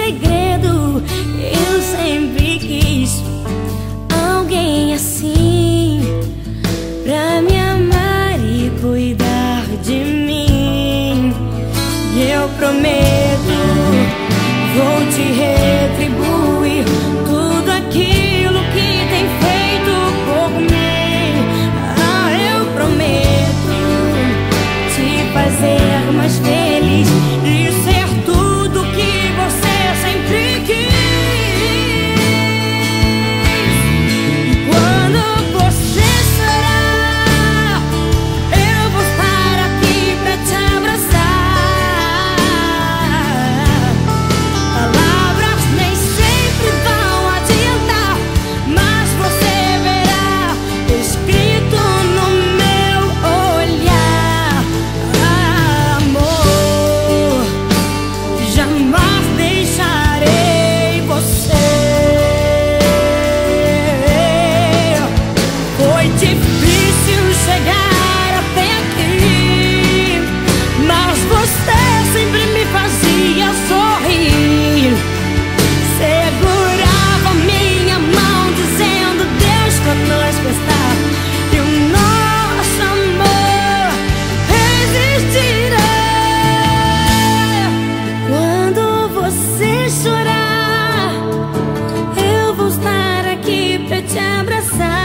segredo. Eu sempre quis alguém assim pra me amar e cuidar de mim. E eu prometo, vou te retribuir tudo aquilo que tem feito por mim. Ah, eu prometo te fazer mais feliz e ser tudo que você sempre quis. E quando você chorar, eu vou estar aqui pra te abraçar. Palavras nem sempre vão adiantar, mas você verá escrito no meu olhar. Amor, jamais deixarei você. Foi difícil chegar até aqui, mas você sempre me fazia sorrir. Segurava minha mão dizendo: Deus conosco está, e o nosso amor resistirá. Quando você chorar, eu vou estar aqui pra te abraçar.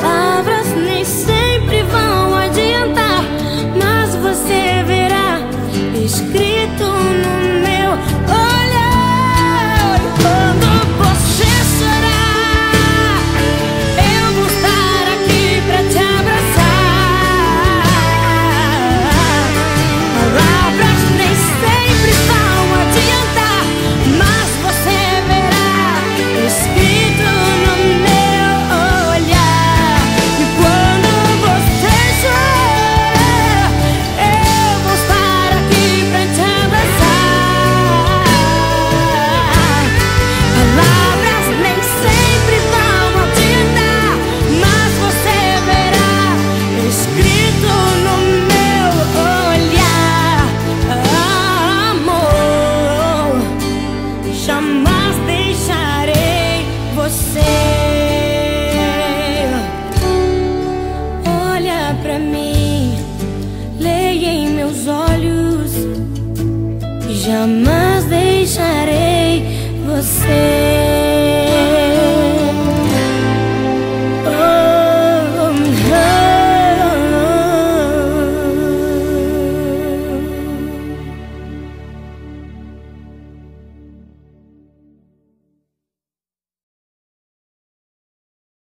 Palavras nem sempre vão adiantar, mas você verá escrito no meu olhar. Quando você chorar, eu vou estar aqui pra te abraçar. Palavras nem sempre vão adiantar, mas você verá escrito no meu olhar. E quando você chorar, eu vou estar aqui pra te abraçar. Palavras nem sempre vão adiantar, mas você verá escrito no meu olhar. Amor, jamais deixarei você. Olha pra mim, leia em meus olhos. Jamais